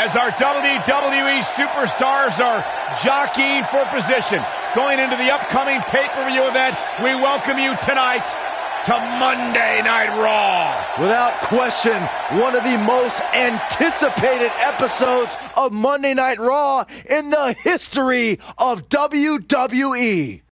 as our WWE superstars are jockeying for position. Going into the upcoming pay-per-view event, we welcome you tonight to Monday Night Raw. Without question, one of the most anticipated episodes of Monday Night Raw in the history of WWE.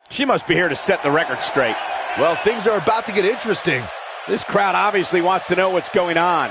She must be here to set the record straight. Well, things are about to get interesting. This crowd obviously wants to know what's going on.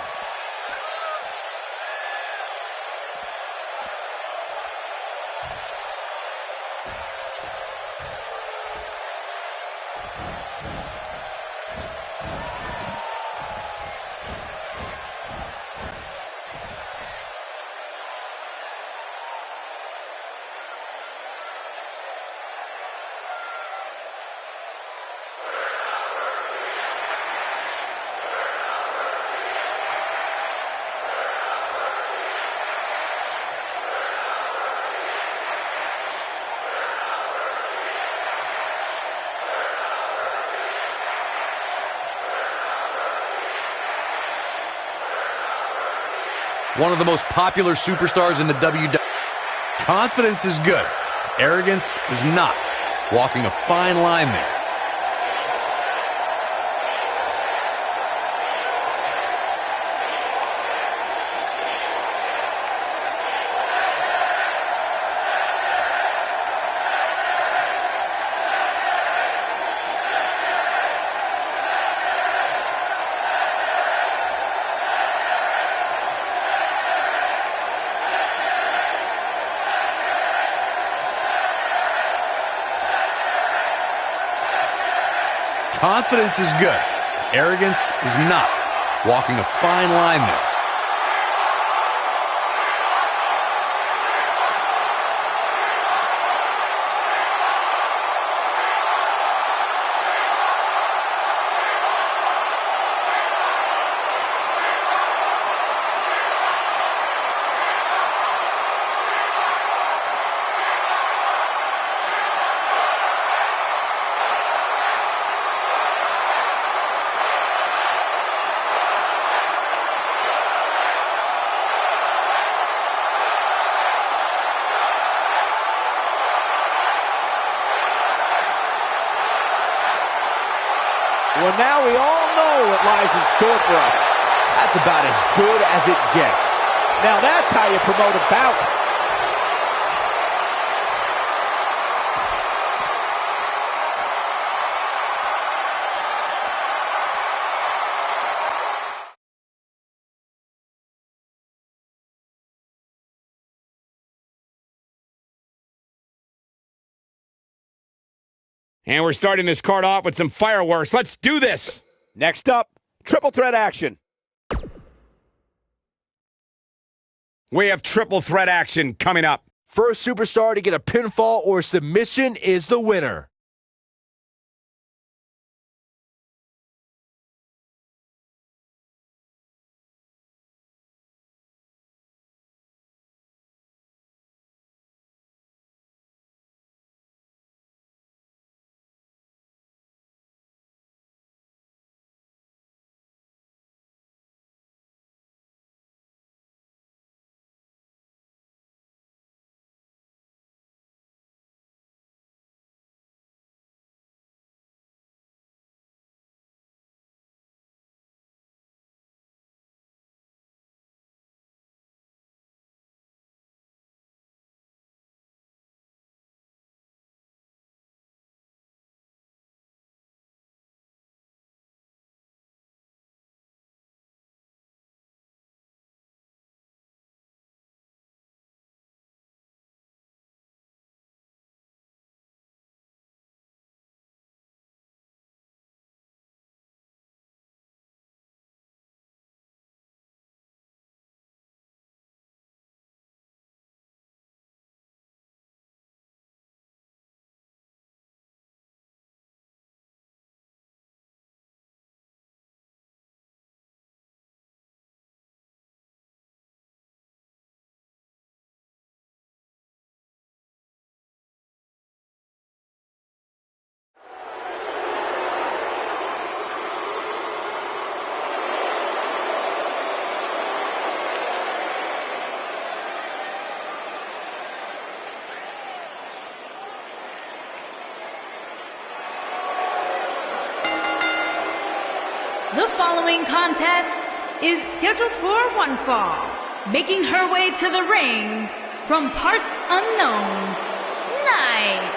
One of the most popular superstars in the WWE. Confidence is good. Arrogance is not. Walking a fine line there. Confidence is good. Arrogance is not. Walking a fine line there. Well, now we all know what lies in store for us. That's about as good as it gets. Now that's how you promote a bout. And we're starting this card off with some fireworks. Let's do this. Next up, triple threat action. We have triple threat action coming up. First superstar to get a pinfall or submission is the winner. The following contest is scheduled for one fall. Making her way to the ring from parts unknown, Night.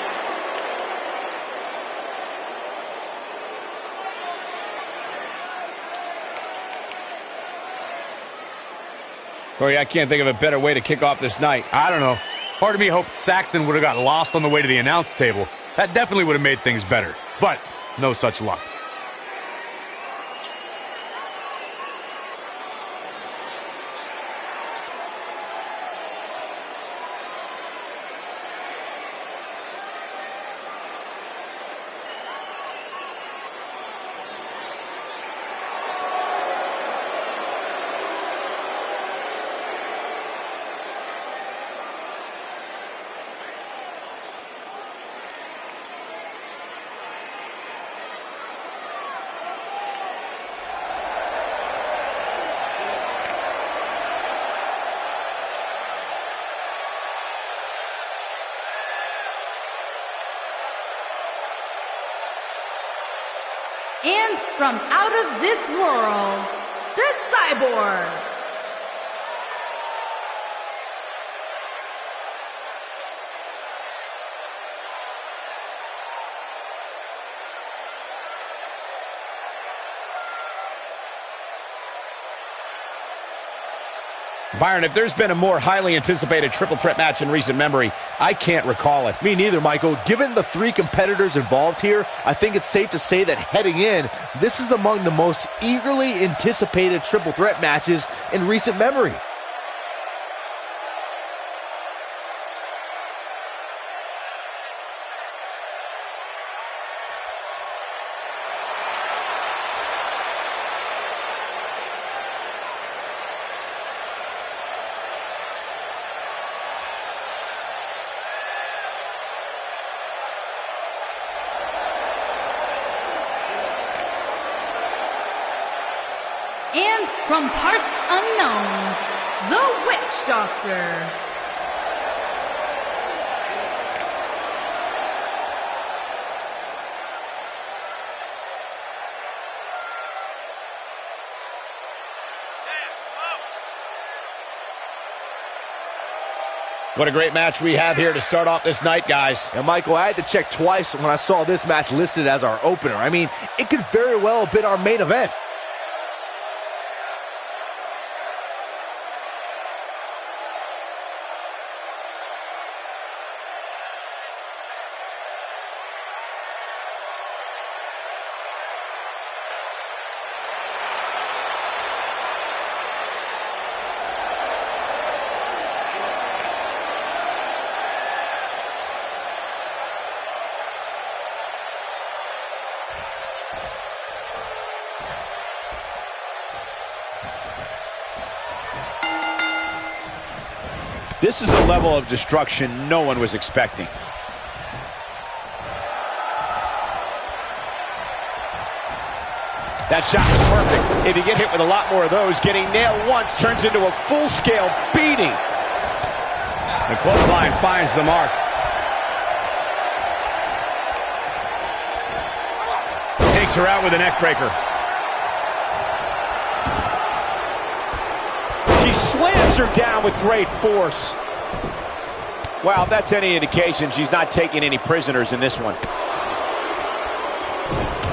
Corey, I can't think of a better way to kick off this night. I don't know. Part of me hoped Saxton would have got lost on the way to the announce table. That definitely would have made things better. But no such luck. And from out of this world, the Cyborg. Byron, if there's been a more highly anticipated triple threat match in recent memory, I can't recall it. Me neither, Michael. Given the three competitors involved here, I think it's safe to say that heading in, this is among the most eagerly anticipated triple threat matches in recent memory. And from parts unknown, the Witch Doctor. What a great match we have here to start off this night, guys. And Michael, I had to check twice when I saw this match listed as our opener. I mean, it could very well have been our main event. This is a level of destruction no one was expecting. That shot was perfect. If you get hit with a lot more of those, getting nailed once turns into a full-scale beating. The clothesline finds the mark. Takes her out with a neck breaker. She slams her down with great force. Wow, if that's any indication, she's not taking any prisoners in this one.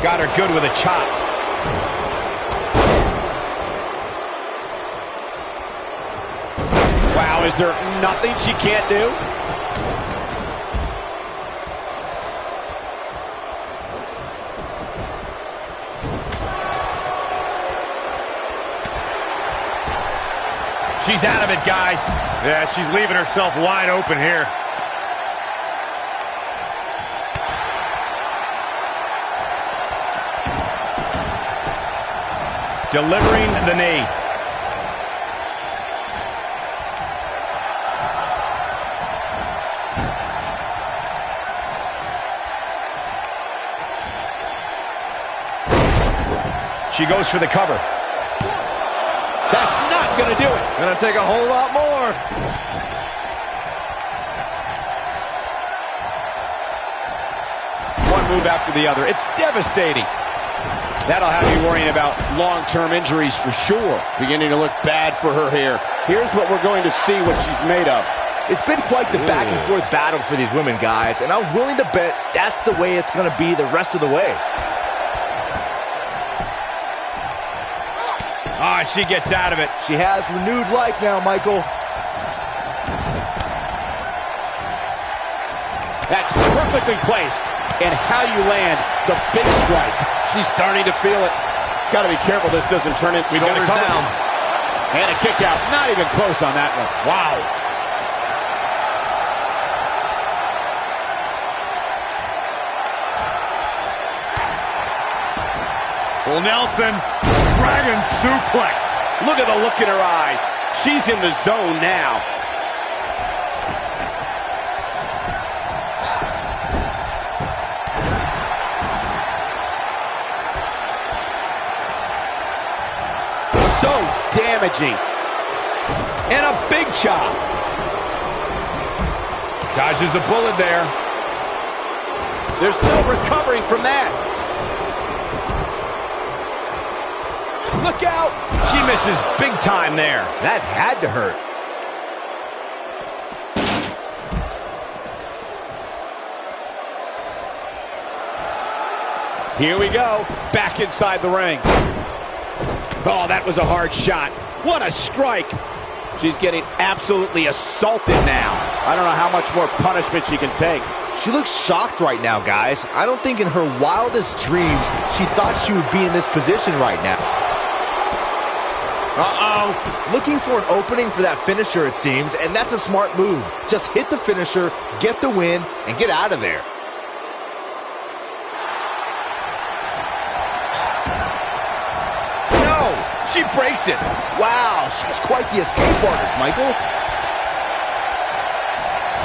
Got her good with a chop. Wow, is there nothing she can't do? She's out of it, guys. Yeah, she's leaving herself wide open here. Delivering the knee. She goes for the cover. That's not going to do it. Gonna take a whole lot more. One move after the other. It's devastating. That'll have you worrying about long-term injuries for sure. Beginning to look bad for her here. Here's what we're going to see what she's made of. It's been quite the back-and-forth battle for these women, guys, and I'm willing to bet that's the way it's going to be the rest of the way. Ah, she gets out of it. She has renewed life now, Michael. That's perfectly placed. And how you land the big strike. She's starting to feel it. Got to be careful this doesn't turn it. We've got to cover down. And a kick out. Not even close on that one. Wow. Full Nelson. Dragon suplex. Look at the look in her eyes. She's in the zone now. So damaging. And a big chop. Dodges a bullet there. There's no recovering from that. Look out. She misses big time there. That had to hurt. Here we go. Back inside the ring. Oh, that was a hard shot. What a strike. She's getting absolutely assaulted now. I don't know how much more punishment she can take. She looks shocked right now, guys. I don't think in her wildest dreams she thought she would be in this position right now. Uh-oh. Looking for an opening for that finisher, it seems, and that's a smart move. Just hit the finisher, get the win, and get out of there. She breaks it. Wow, she's quite the escape artist, Michael.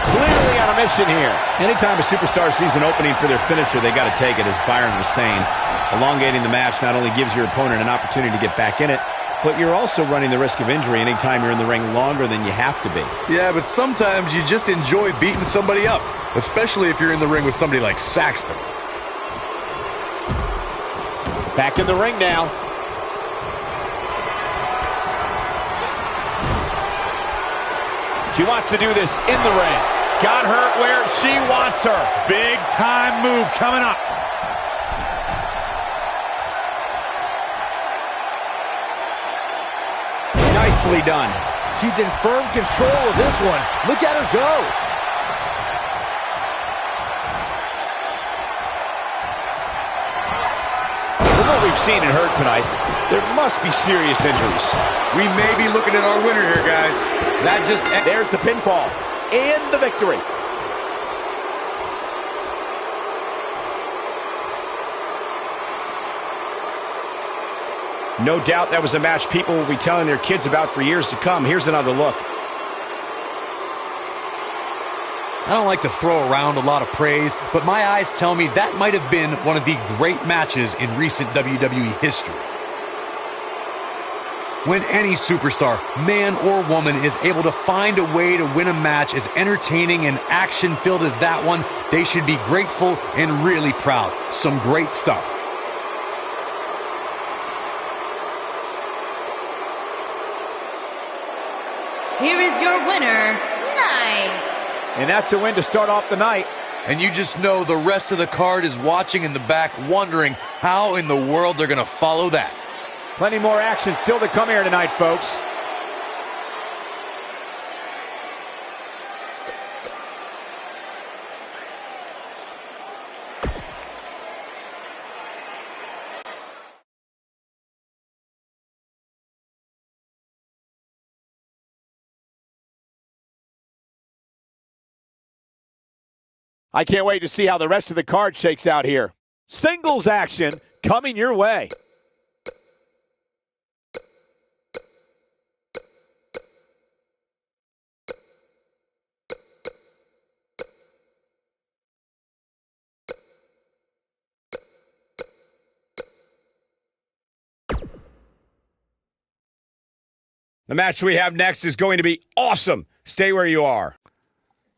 Clearly on a mission here. Anytime a superstar sees an opening for their finisher, they got to take it, as Byron was saying. Elongating the match not only gives your opponent an opportunity to get back in it, but you're also running the risk of injury anytime you're in the ring longer than you have to be. Yeah, but sometimes you just enjoy beating somebody up, especially if you're in the ring with somebody like Saxton. Back in the ring now. She wants to do this in the ring. Got her where she wants her. Big time move coming up. Nicely done. She's in firm control of this one. Look at her go. From what we've seen and heard tonight, there must be serious injuries. We may be looking at our winner here, guys. There's the pinfall and the victory. No doubt that was a match people will be telling their kids about for years to come. Here's another look. I don't like to throw around a lot of praise, but my eyes tell me that might have been one of the great matches in recent WWE history. When any superstar, man or woman, is able to find a way to win a match as entertaining and action-filled as that one, they should be grateful and really proud. Some great stuff. Here is your winner, Knight. And that's a win to start off the night. And you just know the rest of the card is watching in the back, wondering how in the world they're going to follow that. Plenty more action still to come here tonight, folks. I can't wait to see how the rest of the card shakes out here. Singles action coming your way. The match we have next is going to be awesome. Stay where you are.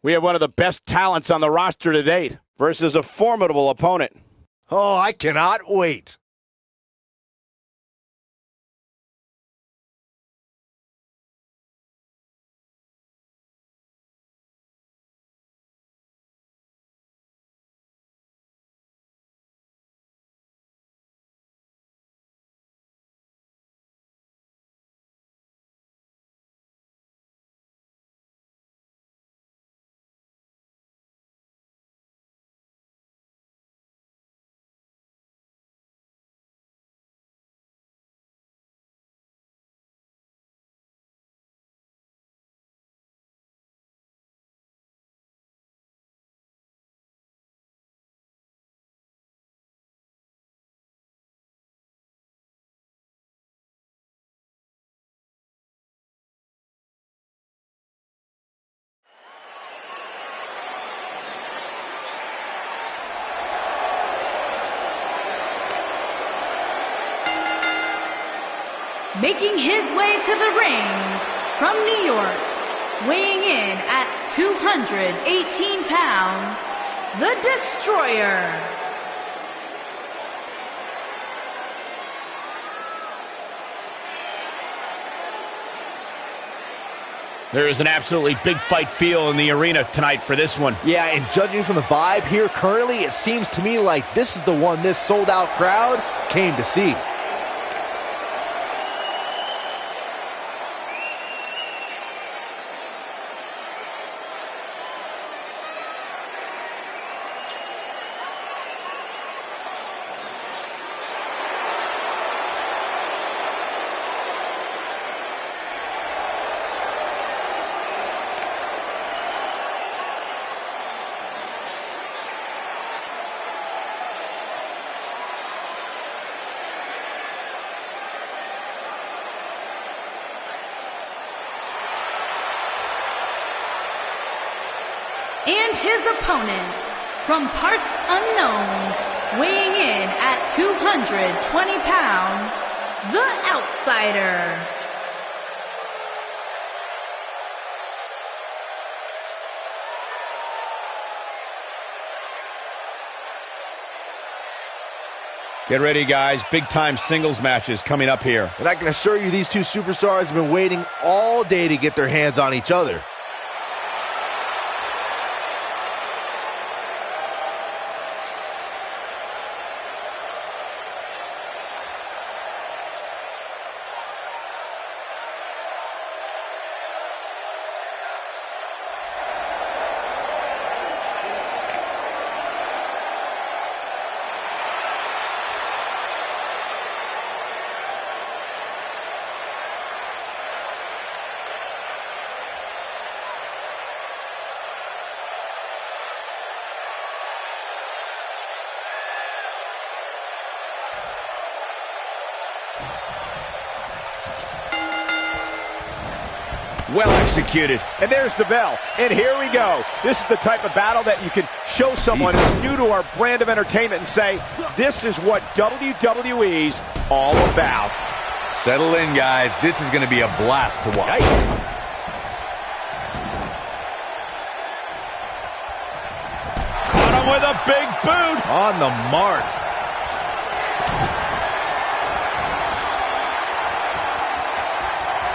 We have one of the best talents on the roster to date versus a formidable opponent. Oh, I cannot wait. Making his way to the ring from New York, weighing in at 218 pounds, the Destroyer. There is an absolutely big fight feel in the arena tonight for this one. Yeah, and judging from the vibe here currently, it seems to me like this is the one this sold-out crowd came to see. And his opponent, from parts unknown, weighing in at 220 pounds, the Outsider. Get ready, guys. Big-time singles matches coming up here. And I can assure you these two superstars have been waiting all day to get their hands on each other. Well executed. And there's the bell. And here we go. This is the type of battle that you can show someone who's new to our brand of entertainment and say, this is what WWE's all about. Settle in, guys. This is going to be a blast to watch. Yikes. Caught him with a big boot. On the mark.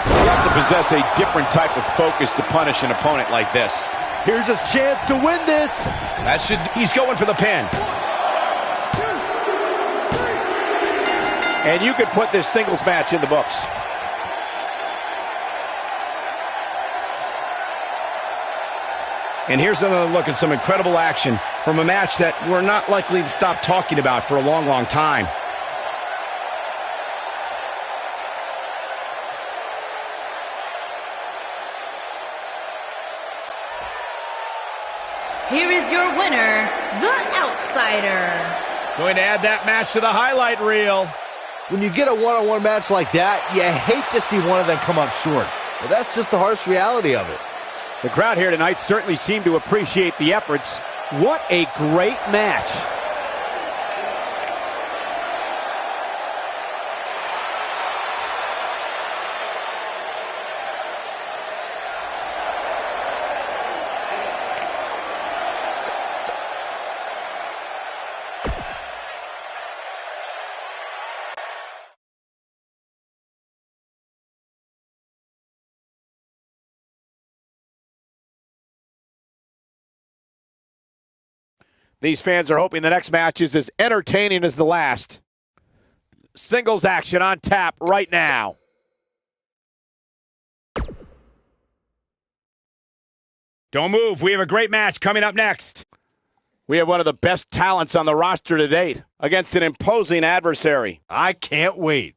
You have to possess a different type of focus to punish an opponent like this. Here's his chance to win this. That should... He's going for the pin. And you could put this singles match in the books. And here's another look at some incredible action from a match that we're not likely to stop talking about for a long, long time. Here is your winner, the Outsider. Going to add that match to the highlight reel. When you get a one-on-one match like that, you hate to see one of them come up short. But that's just the harsh reality of it. The crowd here tonight certainly seemed to appreciate the efforts. What a great match. These fans are hoping the next match is as entertaining as the last. Singles action on tap right now. Don't move. We have a great match coming up next. We have one of the best talents on the roster to date against an imposing adversary. I can't wait.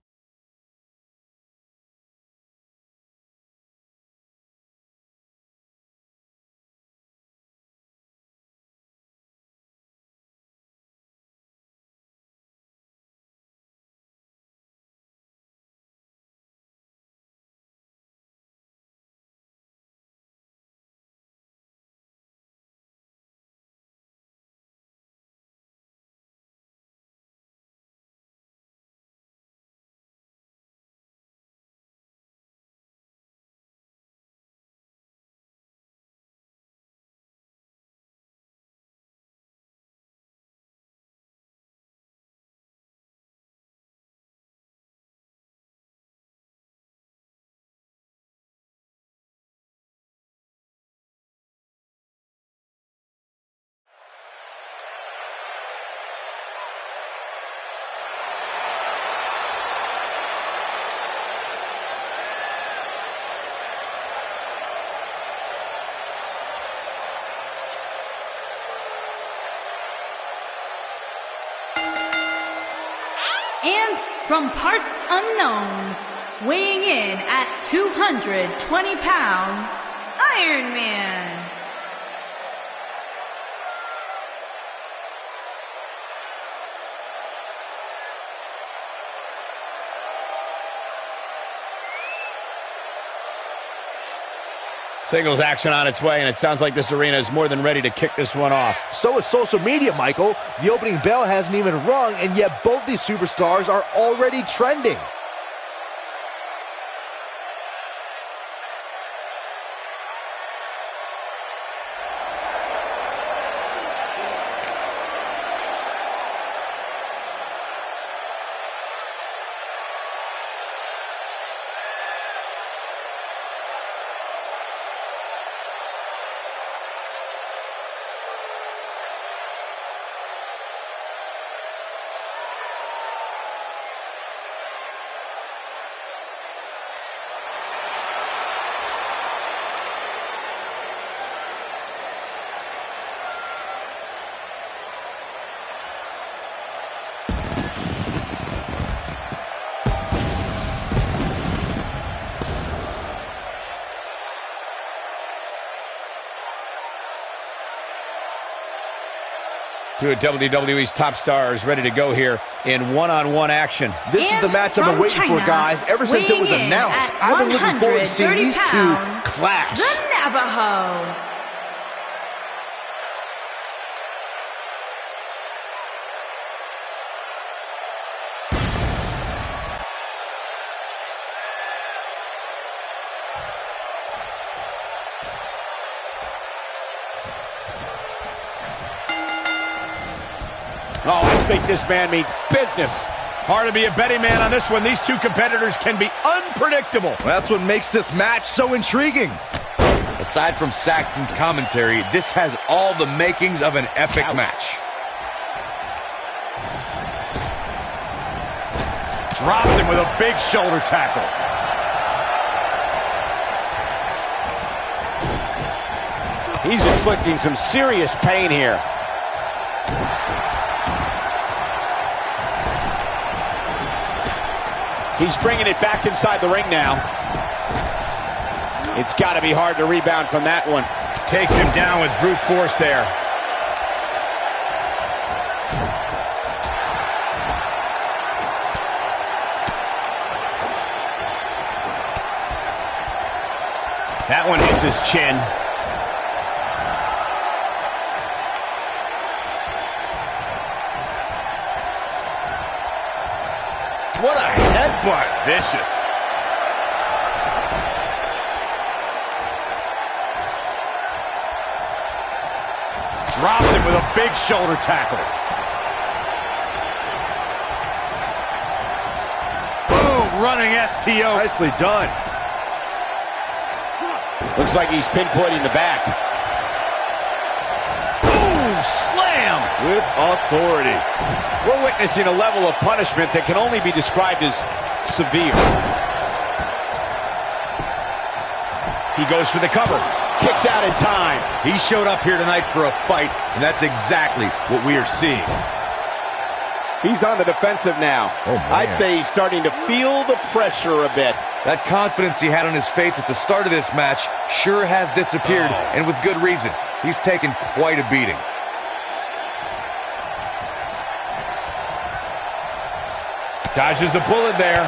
And from parts unknown, weighing in at 220 pounds, Iron Man. Singles action on its way, and it sounds like this arena is more than ready to kick this one off. So is social media, Michael. The opening bell hasn't even rung, and yet both these superstars are already trending. Two of WWE's top stars ready to go here in one-on-one action. This is the match I've been waiting for, guys, ever since it was announced. I've been looking forward to seeing these two clash. The Navajo. Oh, I think this man means business. Hard to be a betting man on this one. These two competitors can be unpredictable. Well, that's what makes this match so intriguing. Aside from Saxton's commentary, this has all the makings of an epic match. Dropped him with a big shoulder tackle. He's inflicting some serious pain here. He's bringing it back inside the ring now. It's got to be hard to rebound from that one. Takes him down with brute force there. That one hits his chin. What a headbutt. Vicious. Dropped him with a big shoulder tackle. Boom, running STO. Nicely done. Looks like he's pinpointing the back. Boom, slam. With authority. We're witnessing a level of punishment that can only be described as severe. He goes for the cover. Kicks out in time. He showed up here tonight for a fight, and that's exactly what we are seeing. He's on the defensive now. Oh, man. I'd say he's starting to feel the pressure a bit. That confidence he had on his face at the start of this match sure has disappeared, and with good reason. He's taken quite a beating. Dodges a bullet there.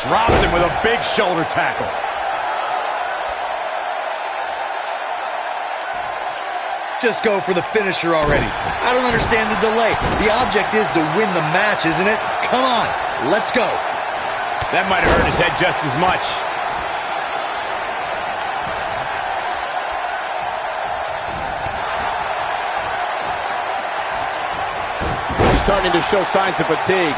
Dropped him with a big shoulder tackle. Just go for the finisher already. I don't understand the delay. The object is to win the match, isn't it? Come on, let's go. That might have hurt his head just as much. Starting to show signs of fatigue.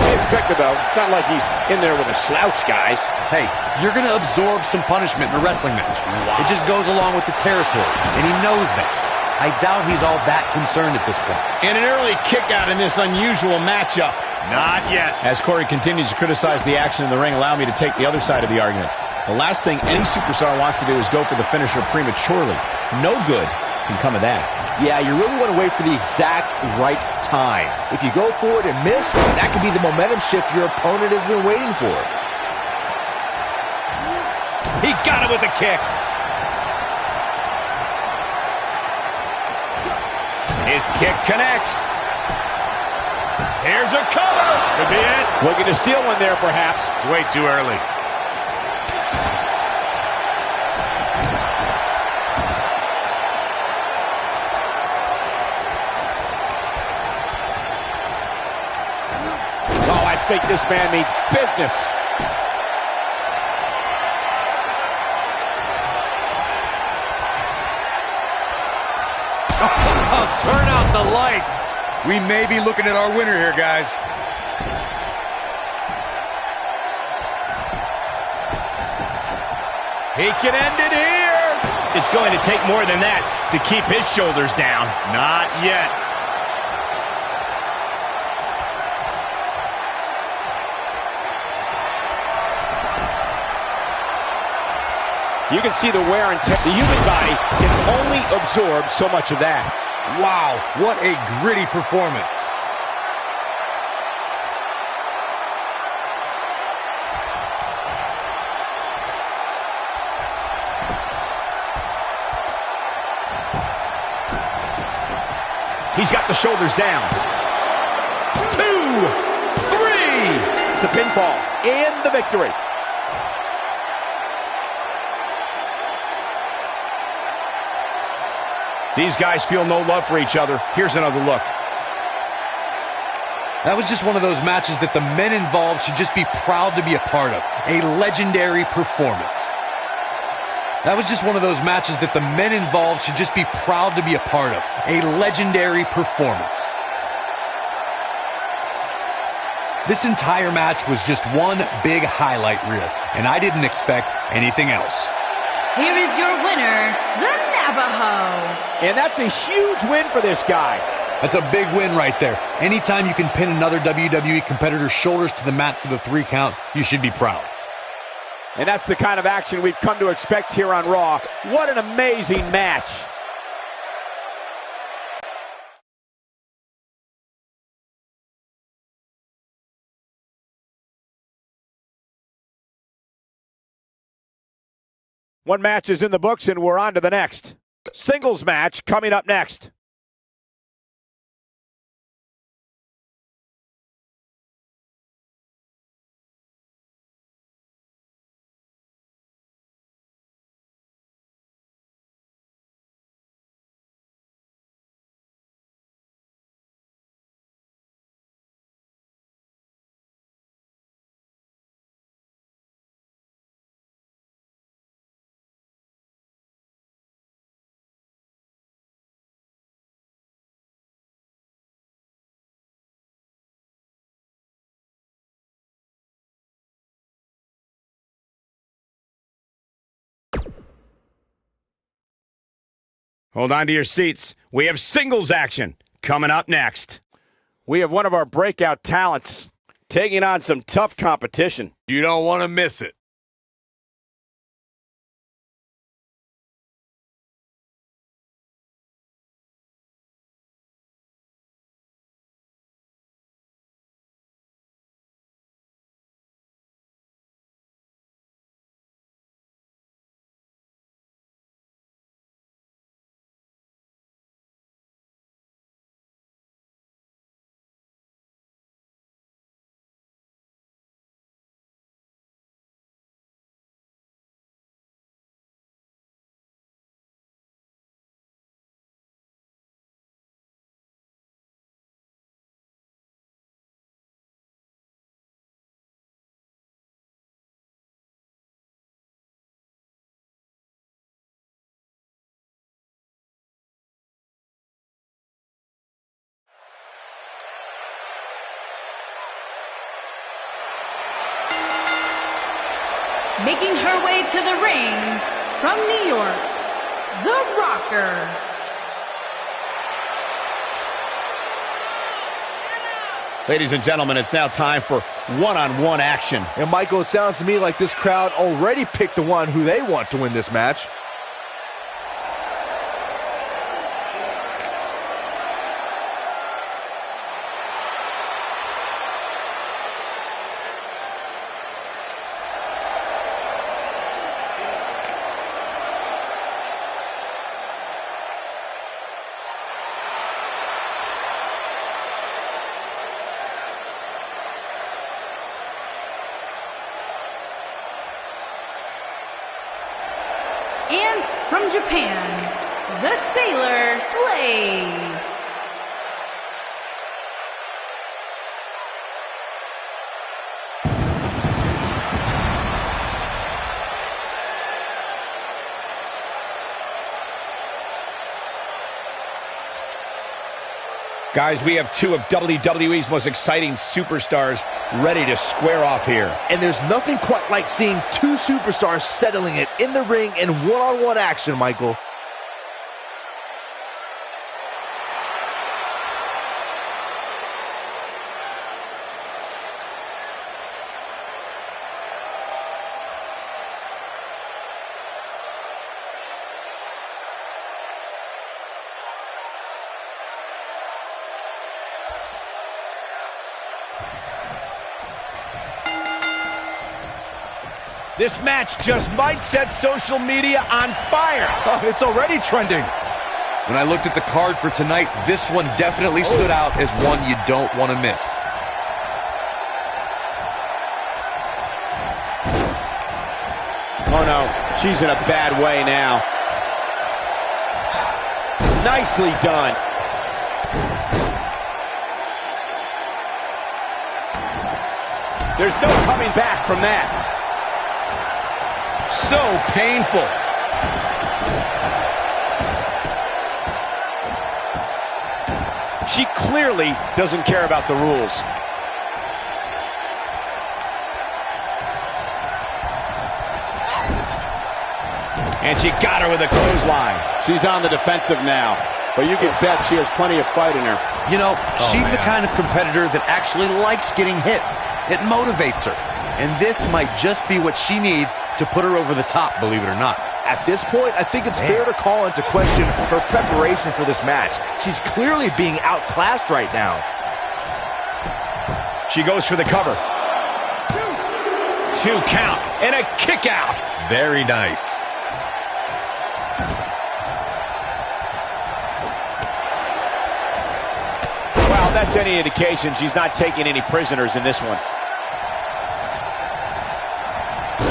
Unexpected, though. It's not like he's in there with a slouch, guys. Hey, you're going to absorb some punishment in a wrestling match. Wow. It just goes along with the territory, and he knows that. I doubt he's all that concerned at this point. And an early kick out in this unusual matchup. Not yet. As Corey continues to criticize the action in the ring, allow me to take the other side of the argument. The last thing any superstar wants to do is go for the finisher prematurely. No good can come of that. Yeah, you really want to wait for the exact right time. If you go for it and miss, that could be the momentum shift your opponent has been waiting for. He got it with a kick. His kick connects. Here's a cover. Could be it. Looking to steal one there, perhaps. It's way too early. Oh, I think this man means business. Turn out the lights. We may be looking at our winner here, guys. He can end it here. It's going to take more than that to keep his shoulders down. Not yet. You can see the wear and tear. The human body can only absorb so much of that. Wow, what a gritty performance. He's got the shoulders down. 2, 3. The pinfall and the victory. These guys feel no love for each other. Here's another look. That was just one of those matches that the men involved should just be proud to be a part of. A legendary performance. That was just one of those matches that the men involved should just be proud to be a part of. A legendary performance. This entire match was just one big highlight reel, and I didn't expect anything else. Here is your winner, the Navajo. And that's a huge win for this guy. That's a big win right there. Anytime you can pin another WWE competitor's shoulders to the mat for the 3 count, you should be proud. And that's the kind of action we've come to expect here on Raw. What an amazing match. One match is in the books, and we're on to the next. Singles match coming up next. Hold on to your seats. We have singles action coming up next. We have one of our breakout talents taking on some tough competition. You don't want to miss it. Making her way to the ring from New York, The Rocker. Ladies and gentlemen, it's now time for one-on-one action. And Michael, it sounds to me like this crowd already picked the one who they want to win this match. from Japan, the Sailor Blade. Guys, we have two of WWE's most exciting superstars ready to square off here. And there's nothing quite like seeing two superstars settling it in the ring in one-on-one action, Michael. This match just might set social media on fire. Oh, it's already trending. When I looked at the card for tonight, this one definitely stood out as one you don't want to miss. Oh no, she's in a bad way now. Nicely done. There's no coming back from that. So painful. She clearly doesn't care about the rules. And she got her with a clothesline. She's on the defensive now, but you can bet she has plenty of fight in her. You know, she's the kind of competitor that actually likes getting hit. It motivates her. And this might just be what she needs to put her over the top, believe it or not. At this point, I think it's fair to call into question her preparation for this match. She's clearly being outclassed right now. She goes for the cover. Two count and a kick out. Very nice. Well, that's any indication she's not taking any prisoners in this one.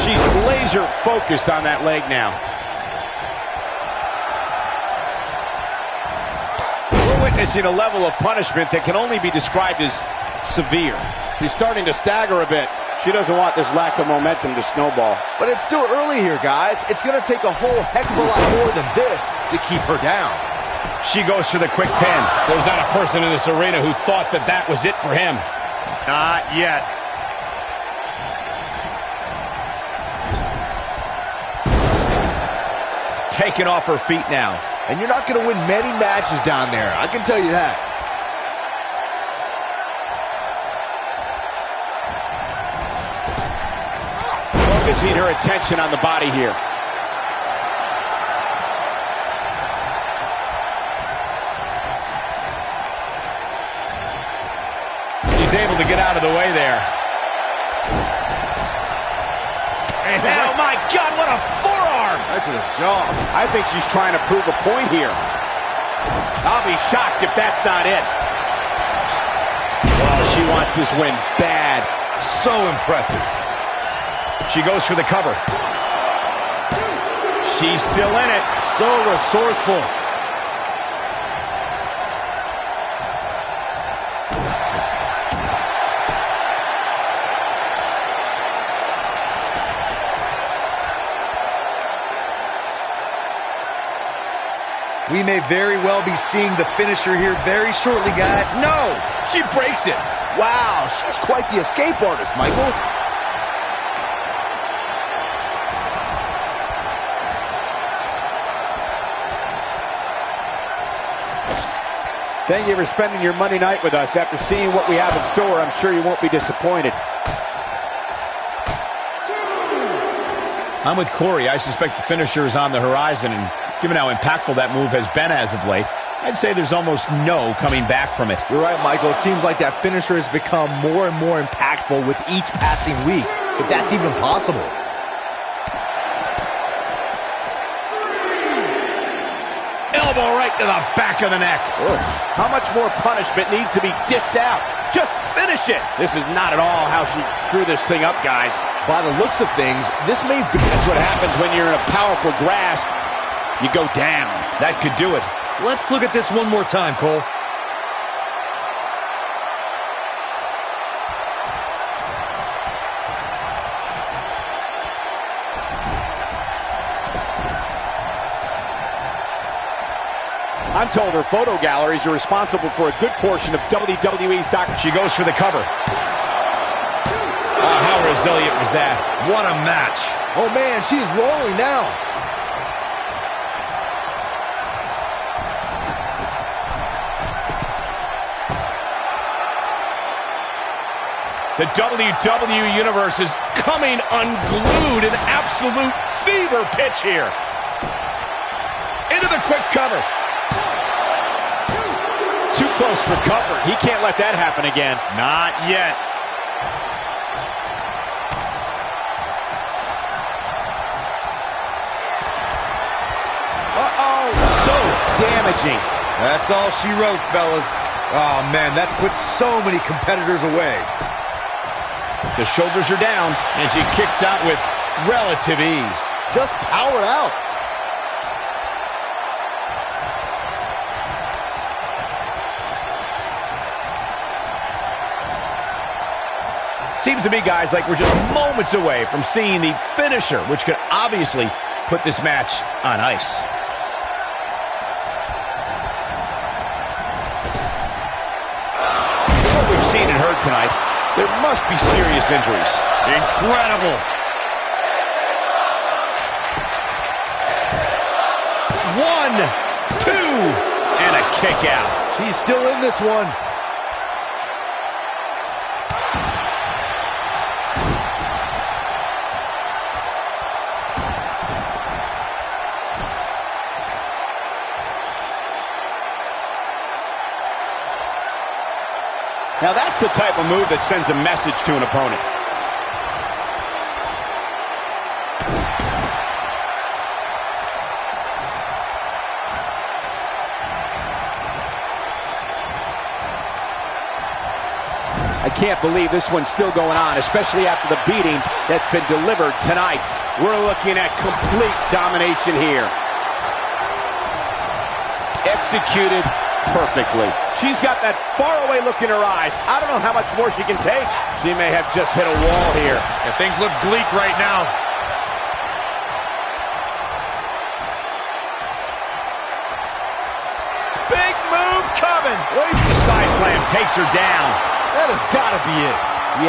She's laser focused on that leg now. We're witnessing a level of punishment that can only be described as severe. She's starting to stagger a bit. She doesn't want this lack of momentum to snowball. But it's still early here, guys. It's going to take a whole heck of a lot more than this to keep her down. She goes for the quick pin. There's not a person in this arena who thought that that was it for him. Not yet. Taken off her feet now. And you're not going to win many matches down there, I can tell you that. Focusing her attention on the body here. She's able to get out of the way there. And oh my God, what a forearm! Right to the jaw. I think she's trying to prove a point here. I'll be shocked if that's not it. Well, she wants this win bad. So impressive. She goes for the cover. She's still in it. So resourceful. We may very well be seeing the finisher here very shortly, guys. No! She breaks it. Wow, she's quite the escape artist, Michael. Thank you for spending your Monday night with us. After seeing what we have in store, I'm sure you won't be disappointed. I'm with Corey. I suspect the finisher is on the horizon, and given how impactful that move has been as of late, I'd say there's almost no coming back from it. You're right, Michael. It seems like that finisher has become more and more impactful with each passing week, if that's even possible. Elbow right to the back of the neck. Ugh. How much more punishment needs to be dished out? Just finish it. This is not at all how she drew this thing up, guys. By the looks of things, this may be... That's what happens when you're in a powerful grasp. you go down. That could do it. Let's look at this one more time, Cole. I'm told her photo galleries are responsible for a good portion of WWE's documentary. She goes for the cover. Oh, how resilient was that? What a match. Oh, man, she's rolling now. The WWE Universe is coming unglued. An absolute fever pitch here. Into the quick cover. Too close for comfort. He can't let that happen again. Not yet. Uh-oh. So damaging. That's all she wrote, fellas. Oh, man, that's put so many competitors away. The shoulders are down, and she kicks out with relative ease. Just powered out. Seems to me, guys, like we're just moments away from seeing the finisher, which could obviously put this match on ice. From what we've seen and heard tonight, there must be serious injuries. Incredible. One, two, and a kick out. She's still in this one. Now that's the type of move that sends a message to an opponent. I can't believe this one's still going on, especially after the beating that's been delivered tonight. We're looking at complete domination here. Executed perfectly. She's got that faraway look in her eyes. I don't know how much more she can take. She may have just hit a wall here. And things look bleak right now. Big move coming. The side slam takes her down. That has got to be it.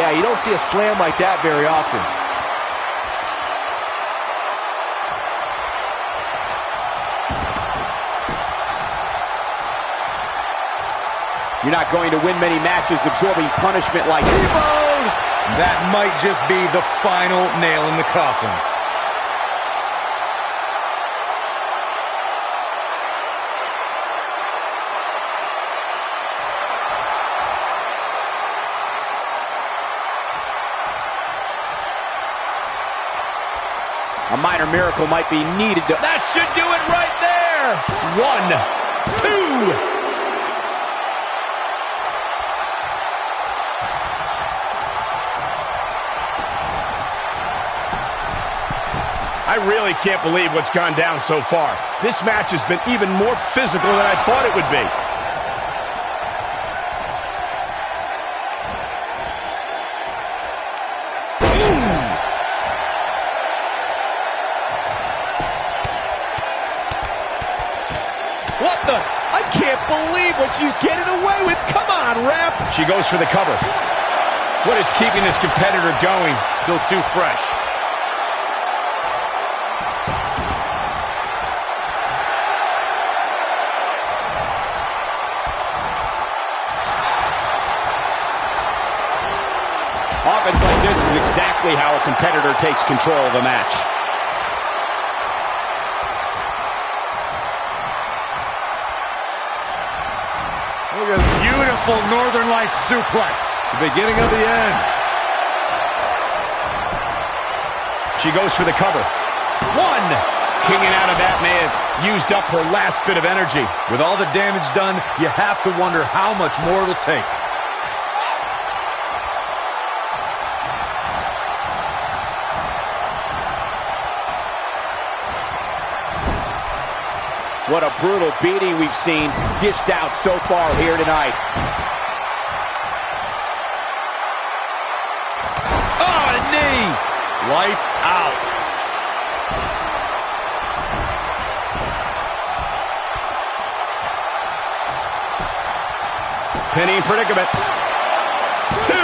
Yeah, you don't see a slam like that very often. You're not going to win many matches absorbing punishment like T-bone! That might just be the final nail in the coffin. A minor miracle might be needed to... That should do it right there. 1, 2. I really can't believe what's gone down so far. This match has been even more physical than I thought it would be. What the? I can't believe what she's getting away with. Come on, ref. She goes for the cover. What is keeping this competitor going? Still too fresh. Offense like this is exactly how a competitor takes control of a match. Look at a beautiful Northern Lights suplex. The beginning of the end. She goes for the cover. 1. Kicking out of that may have used up her last bit of energy. With all the damage done, you have to wonder how much more it'll take. What a brutal beating we've seen dished out so far here tonight. Oh, a knee! Lights out. Pinning predicament. 2.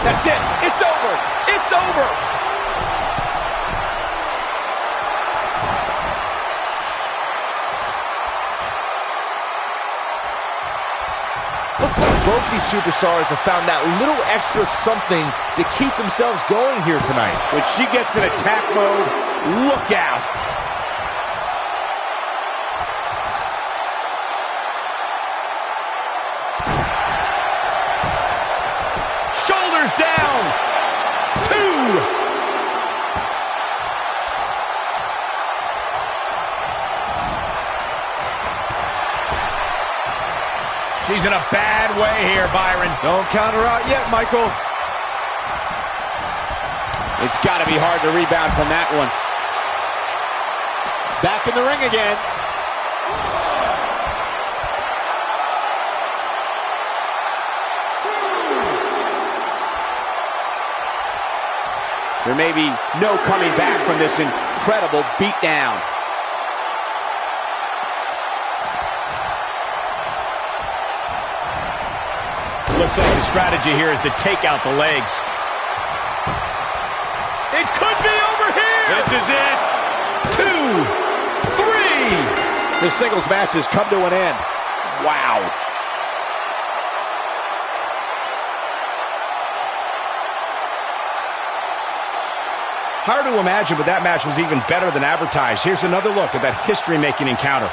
That's it. It's over. It's over. Looks like both these superstars have found that little extra something to keep themselves going here tonight. When she gets in attack mode, look out. Shoulders down. 2. She's in a bad way here, Byron. Don't count her out yet, Michael. It's got to be hard to rebound from that one. Back in the ring again. There may be no coming back from this incredible beatdown. Looks like the strategy here is to take out the legs. It could be over here. This is it. 2, 3. This singles match has come to an end. Wow. Hard to imagine, but that match was even better than advertised. Here's another look at that history-making encounter.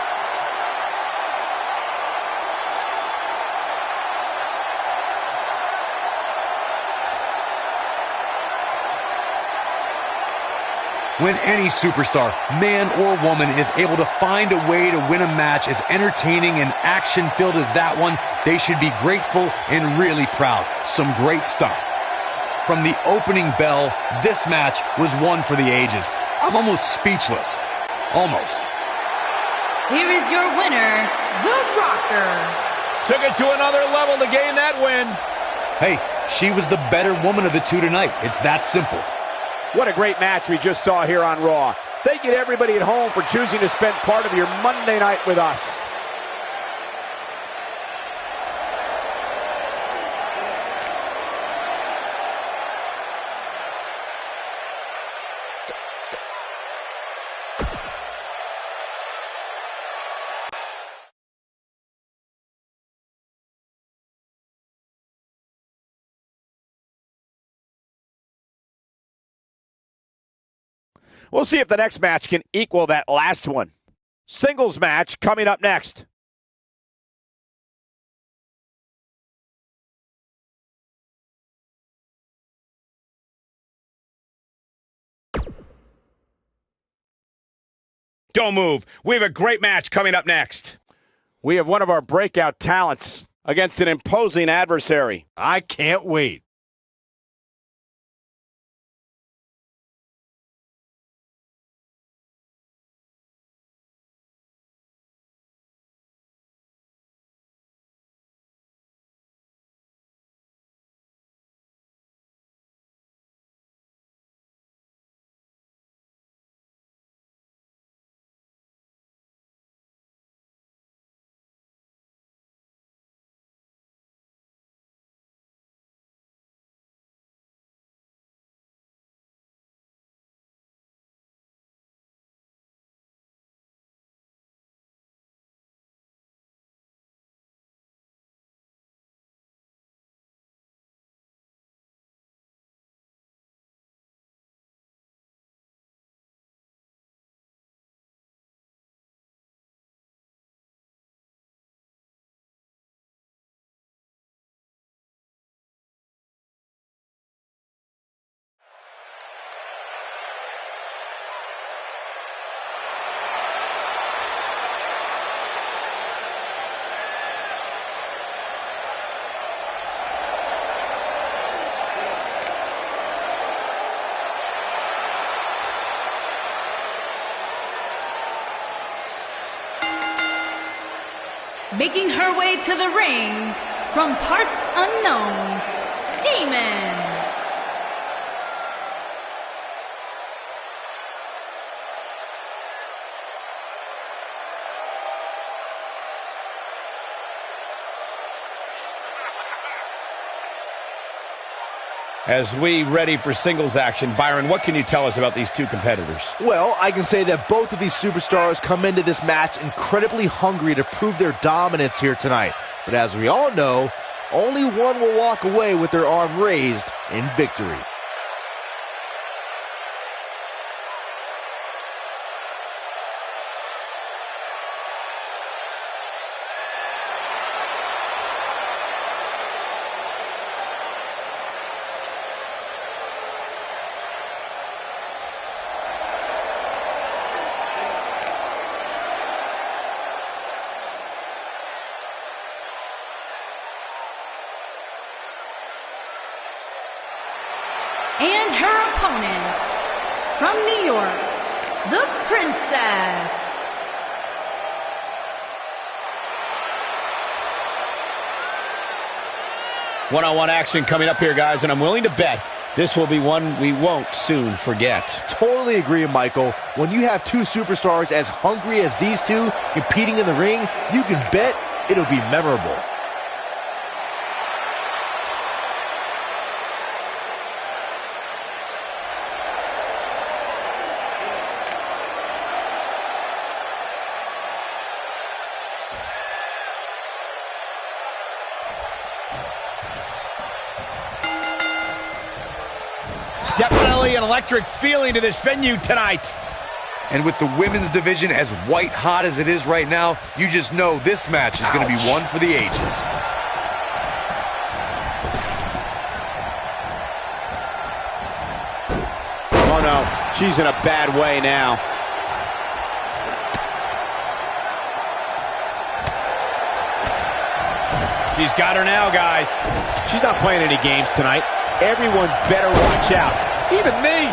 When any superstar, man or woman, is able to find a way to win a match as entertaining and action-filled as that one, they should be grateful and really proud. Some great stuff. From the opening bell, this match was one for the ages. I'm almost speechless. Almost. Here is your winner, The Rocker. Took it to another level to gain that win. Hey, she was the better woman of the two tonight. It's that simple. What a great match we just saw here on Raw. Thank you to everybody at home for choosing to spend part of your Monday night with us. We'll see if the next match can equal that last one. Singles match coming up next. Don't move. We have a great match coming up next. We have one of our breakout talents against an imposing adversary. I can't wait. making her way to the ring from parts unknown, Demon. As we ready for singles action, Byron, what can you tell us about these two competitors? Well, I can say that both of these superstars come into this match incredibly hungry to prove their dominance here tonight. But as we all know, only one will walk away with their arm raised in victory. And her opponent, from New York, the Princess. One-on-one action coming up here, guys, and I'm willing to bet this will be one we won't soon forget. Totally agree, Michael. When you have two superstars as hungry as these two competing in the ring, you can bet it'll be memorable. Definitely an electric feeling to this venue tonight. And with the women's division as white hot as it is right now, you just know this match is going to be one for the ages. Oh no, she's in a bad way now. She's got her now, guys. She's not playing any games tonight. Everyone better watch out. Even me.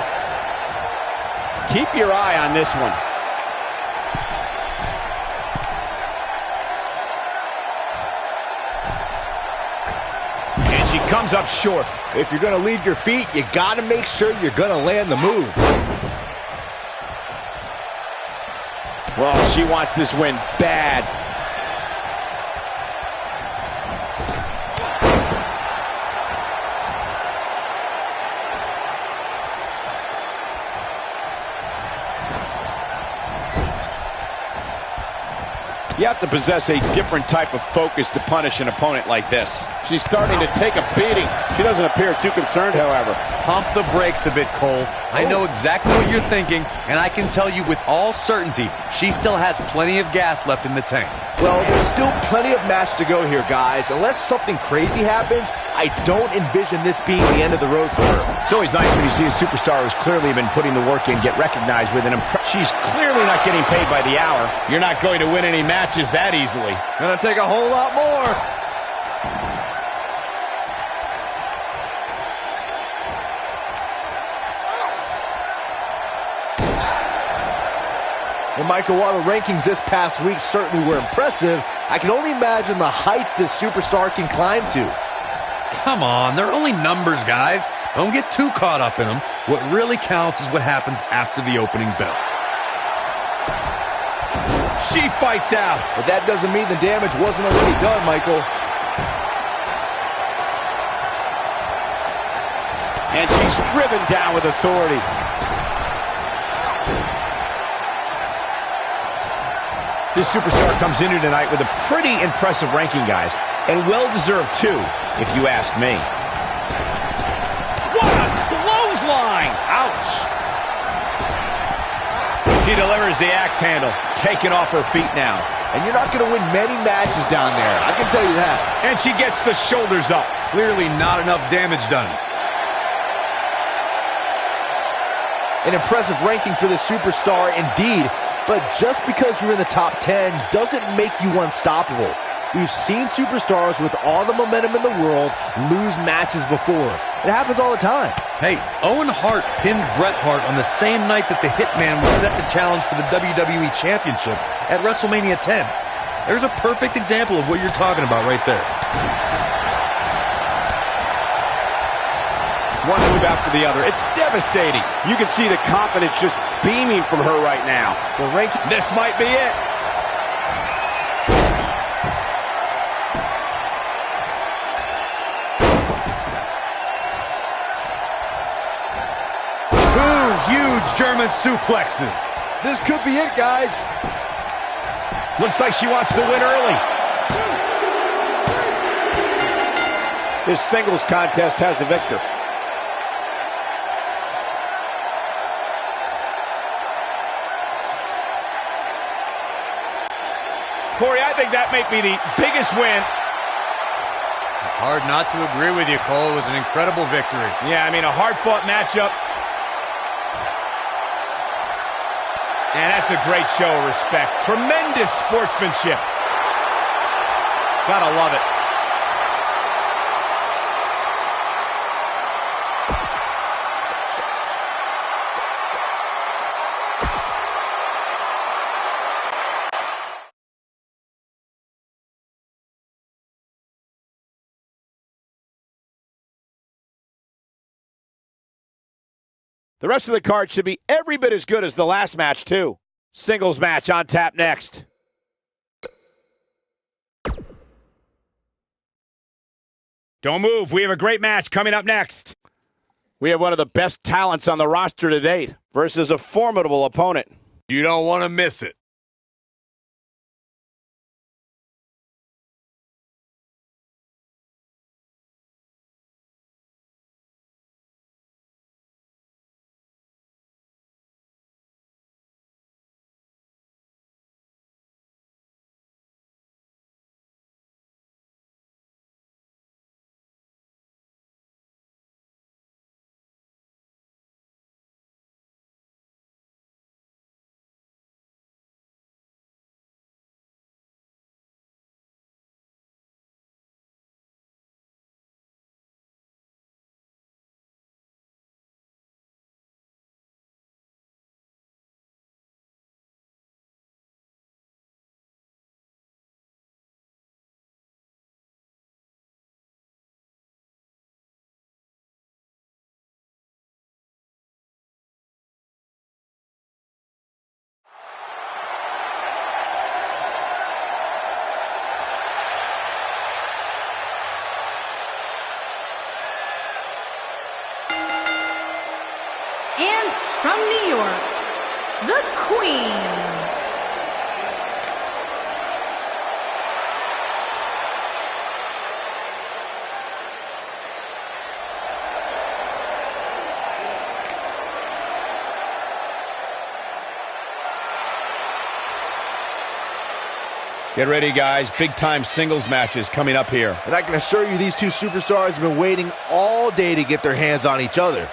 Keep your eye on this one. And she comes up short. If you're going to leave your feet, you got to make sure you're going to land the move. Well, she wants this win bad. You have to possess a different type of focus to punish an opponent like this. She's starting to take a beating. She doesn't appear too concerned, however. Pump the brakes a bit, Cole. I know exactly what you're thinking, and I can tell you with all certainty, she still has plenty of gas left in the tank. Well, there's still plenty of match to go here, guys. Unless something crazy happens, I don't envision this being the end of the road for her. It's always nice when you see a superstar who's clearly been putting the work in get recognized with an She's clearly not getting paid by the hour. You're not going to win any matches that easily. Gonna take a whole lot more. Well, Michael, while the rankings this past week certainly were impressive, I can only imagine the heights this superstar can climb to. Come on, they're only numbers, guys. Don't get too caught up in them. What really counts is what happens after the opening bell. She fights out. But that doesn't mean the damage wasn't already done, Michael. And she's driven down with authority. This superstar comes in here tonight with a pretty impressive ranking, guys. And well-deserved, too, if you ask me. What a clothesline! Ouch! She delivers the axe handle, taking off her feet now. And you're not going to win many matches down there, I can tell you that. And she gets the shoulders up. Clearly not enough damage done. An impressive ranking for this superstar indeed, but just because you're in the top 10 doesn't make you unstoppable. We've seen superstars with all the momentum in the world lose matches before. It happens all the time. Hey, Owen Hart pinned Bret Hart on the same night that the Hitman was set to challenge for the WWE Championship at WrestleMania 10. There's a perfect example of what you're talking about right there. One move after the other. It's devastating. You can see the confidence just beaming from her right now. This might be it. Two huge German suplexes. This could be it, guys. Looks like she wants to win early. This singles contest has the victor. Corey, I think that may be the biggest win. It's hard not to agree with you, Cole. It was an incredible victory. Yeah, I mean, a hard-fought matchup. And that's a great show of respect. Tremendous sportsmanship. Gotta love it. The rest of the card should be every bit as good as the last match, too. Singles match on tap next. Don't move. We have a great match coming up next. We have one of the best talents on the roster to date versus a formidable opponent. You don't want to miss it. And from New York, the Queen. Get ready, guys. Big-time singles matches coming up here. And I can assure you these two superstars have been waiting all day to get their hands on each other.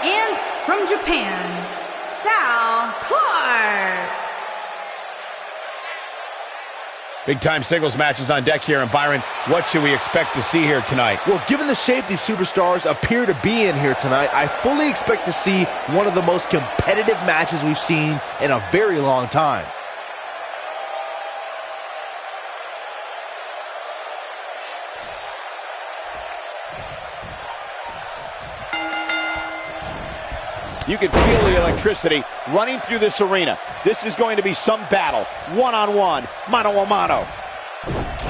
And from Japan, Sal Clark. Big-time singles matches on deck here. And Byron, what should we expect to see here tonight? Well, given the shape these superstars appear to be in here tonight, I fully expect to see one of the most competitive matches we've seen in a very long time. You can feel the electricity running through this arena. This is going to be some battle. One-on-one, mano-a-mano.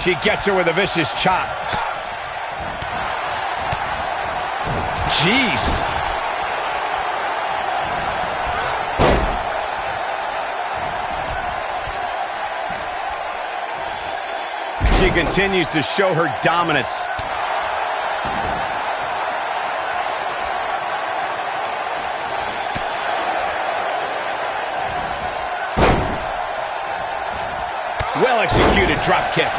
She gets her with a vicious chop. Jeez. She continues to show her dominance. Well-executed drop kick.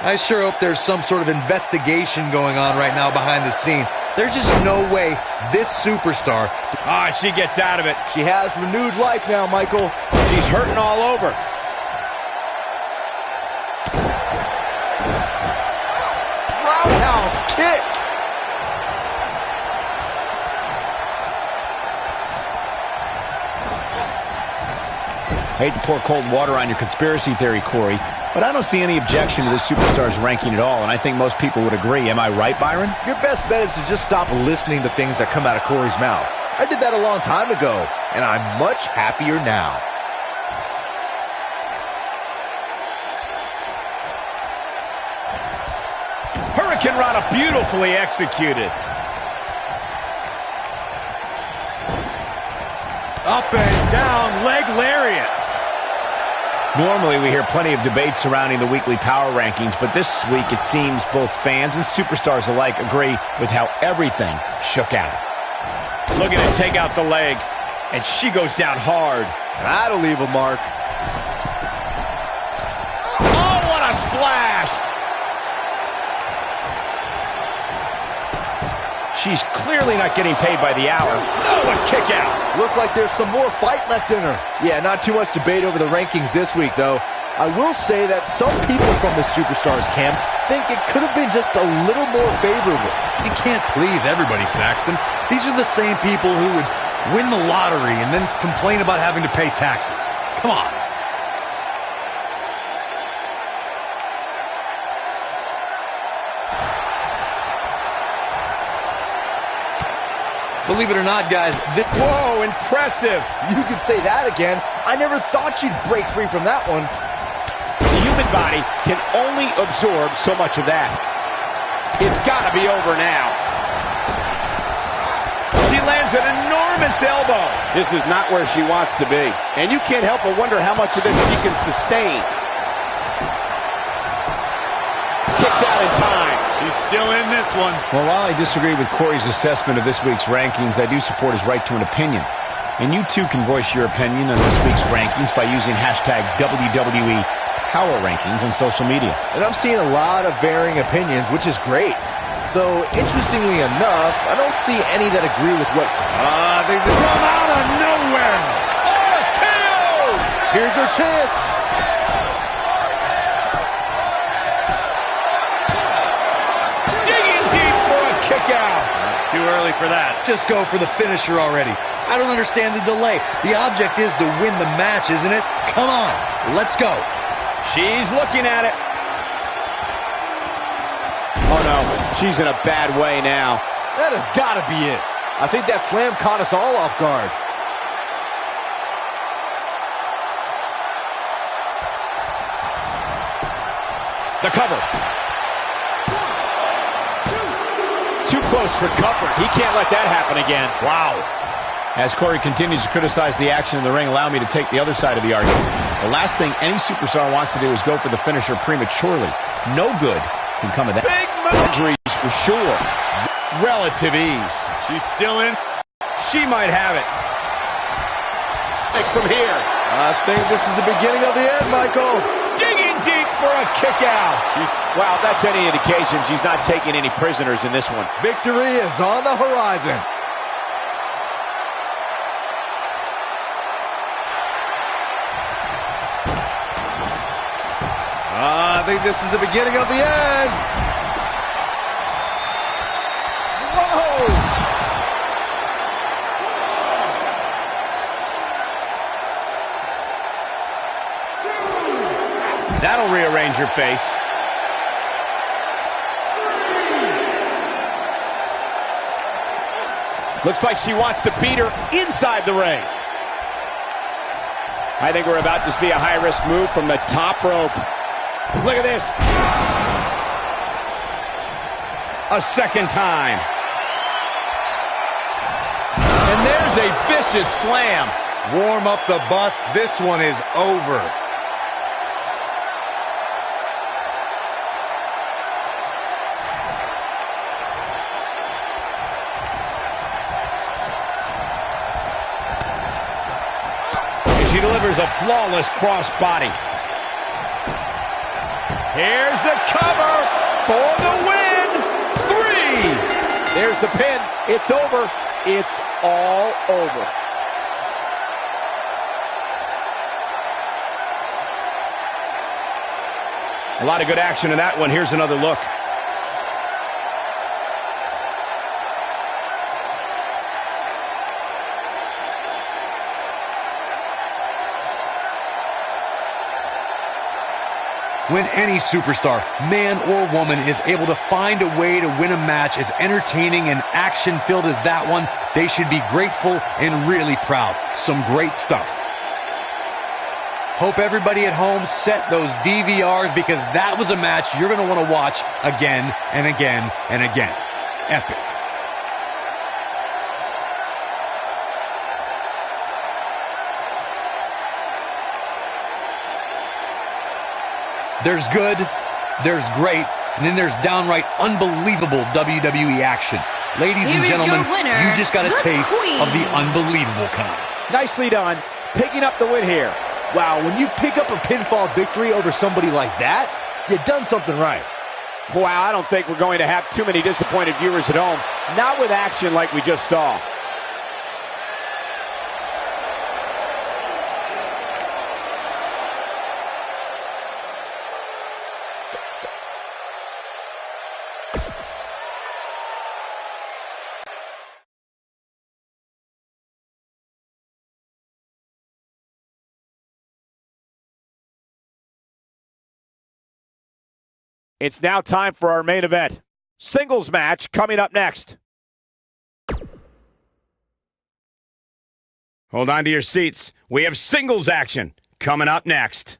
I sure hope there's some sort of investigation going on right now behind the scenes. There's just no way this superstar... Ah, she gets out of it. She has renewed life now, Michael. She's hurting all over. Roundhouse kick. Hate to pour cold water on your conspiracy theory, Corey, but I don't see any objection to this superstar's ranking at all, and I think most people would agree. Am I right, Byron? Your best bet is to just stop listening to things that come out of Corey's mouth. I did that a long time ago, and I'm much happier now. Hurricane Rana beautifully executed. Up and down, leg lariat. Normally, we hear plenty of debate surrounding the weekly power rankings, but this week it seems both fans and superstars alike agree with how everything shook out. Looking to take out the leg, and she goes down hard. That'll leave a mark. Oh, what a splash! She's clearly not getting paid by the hour. Oh, a kick out. Looks like there's some more fight left in her. Yeah, not too much debate over the rankings this week, though. I will say that some people from the Superstars camp think it could have been just a little more favorable. You can't please everybody, Saxton. These are the same people who would win the lottery and then complain about having to pay taxes. Come on. Believe it or not, guys, whoa, impressive. You could say that again. I never thought she'd break free from that one. The human body can only absorb so much of that. It's got to be over now. She lands an enormous elbow. This is not where she wants to be. And you can't help but wonder how much of this she can sustain. Kicks out in time. She's still in this one. Well, while I disagree with Corey's assessment of this week's rankings, I do support his right to an opinion. And you too can voice your opinion on this week's rankings by using hashtag WWE Power Rankings on social media. And I'm seeing a lot of varying opinions, which is great. Though, interestingly enough, I don't see any that agree with what... They've come out of nowhere. Oh, KO! Here's her chance. Digging deep for a kick out. Too early for that. Just go for the finisher already. I don't understand the delay. The object is to win the match, isn't it? Come on, let's go. She's looking at it. Oh, no. She's in a bad way now. That has got to be it. I think that slam caught us all off guard. The cover. Too close for comfort. He can't let that happen again. Wow. As Corey continues to criticize the action in the ring, allow me to take the other side of the argument. The last thing any superstar wants to do is go for the finisher prematurely. No good can come of that. Big injuries for sure. Relative ease. She's still in. She might have it. From here. I think this is the beginning of the end, Michael. Digging deep for a kick out. Wow, if that's any indication, she's not taking any prisoners in this one. Victory is on the horizon. I think this is the beginning of the end. Whoa! That'll rearrange your face. Looks like she wants to beat her inside the ring. I think we're about to see a high-risk move from the top rope. Look at this. A second time. And there's a vicious slam. Warm up the bus. This one is over. delivers a flawless cross-body. Here's the cover for the win. 3. There's the pin. It's over. It's all over. A lot of good action in that one. Here's another look. When any superstar, man or woman, is able to find a way to win a match as entertaining and action-filled as that one, they should be grateful and really proud. Some great stuff. Hope everybody at home set those DVRs, because that was a match you're going to want to watch again and again and again. Epic. There's good, there's great, and then there's downright unbelievable WWE action. Ladies and gentlemen, you just got a taste of the unbelievable kind. Nicely done, picking up the win here. Wow, when you pick up a pinfall victory over somebody like that, you've done something right. Wow, I don't think we're going to have too many disappointed viewers at home. Not with action like we just saw. It's now time for our main event. Singles match coming up next. Hold on to your seats. We have singles action coming up next.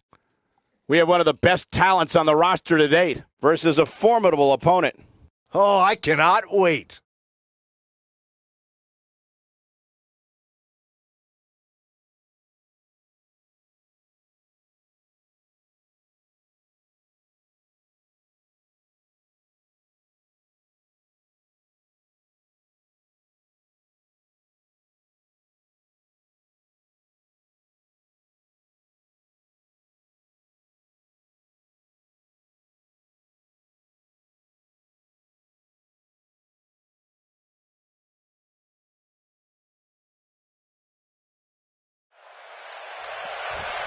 We have one of the best talents on the roster to date versus a formidable opponent. Oh, I cannot wait.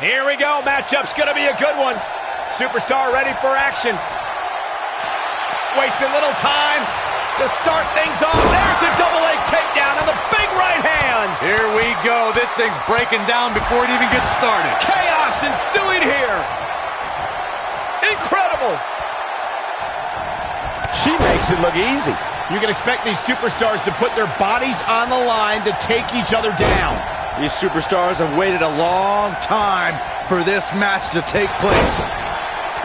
Here we go. Matchup's going to be a good one. Superstar ready for action. Wasting little time to start things off. There's the double leg takedown and the big right hands. Here we go. This thing's breaking down before it even gets started. Chaos ensuing here. Incredible. She makes it look easy. You can expect these superstars to put their bodies on the line to take each other down. These superstars have waited a long time for this match to take place.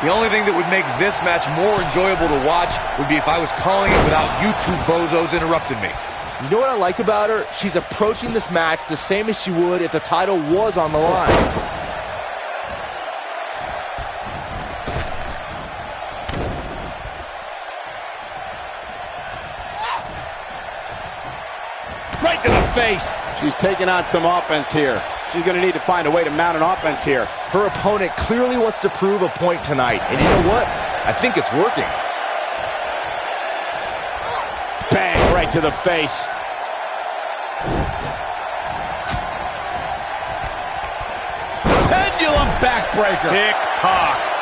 The only thing that would make this match more enjoyable to watch would be if I was calling it without you two bozos interrupting me. You know what I like about her? She's approaching this match the same as she would if the title was on the line. Right to the face. She's taking on some offense here. She's going to need to find a way to mount an offense here. Her opponent clearly wants to prove a point tonight. And you know what? I think it's working. Bang, right to the face. Pendulum backbreaker. Tick-tock.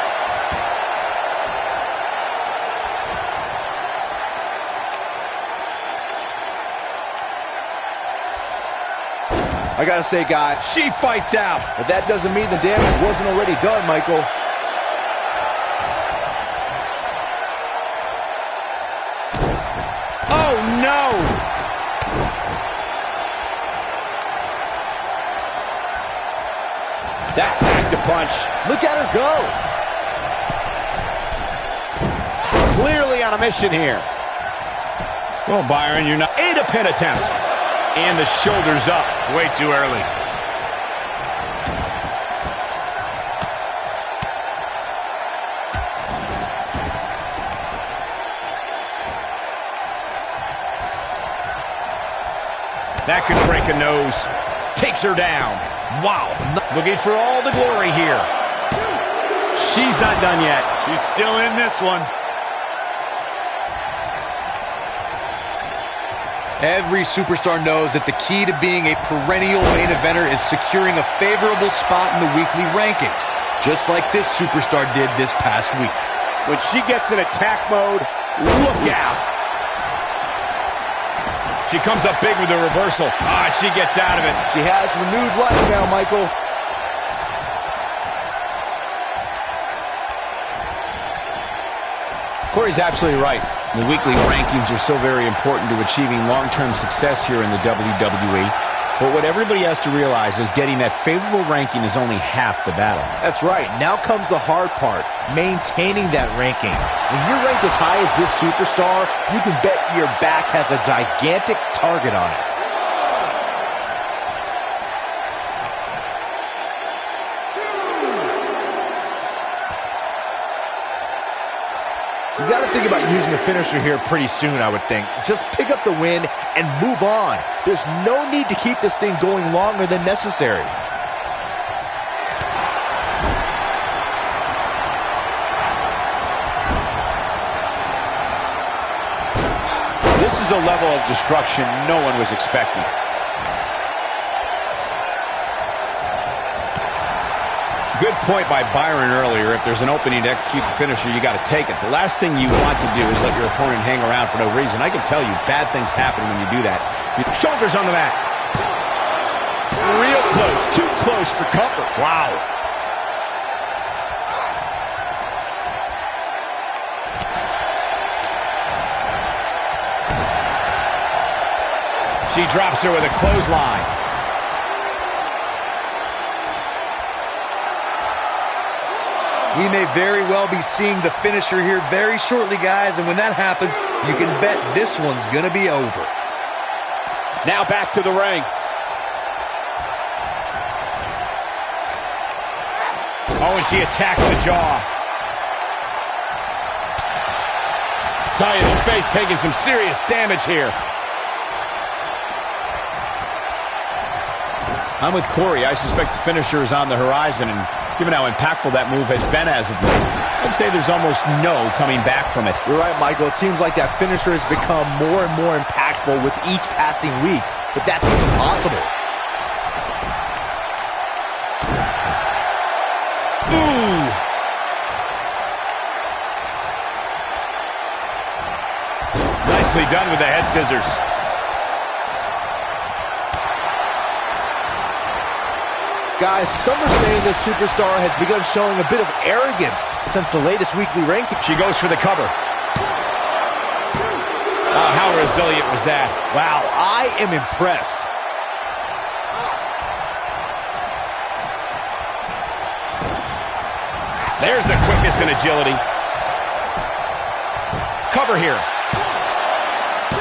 I gotta say, guys, She fights out. but that doesn't mean the damage wasn't already done, Michael. Oh, no. That packed a punch. Look at her go. Clearly on a mission here. Well, Byron, you're not... And a pin attempt. And the shoulders up. It's way too early. That could break a nose. Takes her down. Wow. Looking for all the glory here. She's not done yet. She's still in this one. Every superstar knows that the key to being a perennial main eventer is securing a favorable spot in the weekly rankings, just like this superstar did this past week. When she gets in attack mode, look out. She comes up big with a reversal. She gets out of it. She has renewed life now, Michael. Corey's absolutely right. The weekly rankings are so very important to achieving long-term success here in the WWE. But what everybody has to realize is getting that favorable ranking is only half the battle. That's right. Now comes the hard part, maintaining that ranking. When you're ranked as high as this superstar, you can bet your back has a gigantic target on it. You got to think about using a finisher here pretty soon, I would think. Just pick up the win and move on. There's no need to keep this thing going longer than necessary. This is a level of destruction no one was expecting. Good point by Byron earlier. If there's an opening to execute the finisher, you got to take it. The last thing you want to do is let your opponent hang around for no reason. I can tell you, bad things happen when you do that. Your shoulders on the mat. Real close. Too close for comfort. Wow. She drops her with a clothesline. We may very well be seeing the finisher here very shortly, guys, and when that happens, you can bet this one's gonna be over. Now back to the ring. Oh, and she attacks the jaw. Tie in the face, taking some serious damage here. I'm with Corey. I suspect the finisher is on the horizon, and given how impactful that move has been as of late, I'd say there's almost no coming back from it. You're right, Michael. It seems like that finisher has become more and more impactful with each passing week, but that's even possible. Ooh! Nicely done with the head scissors. Guys, some are saying this superstar has begun showing a bit of arrogance since the latest weekly ranking. She goes for the cover. Oh, how resilient was that? Wow, I am impressed. There's the quickness and agility. Cover here.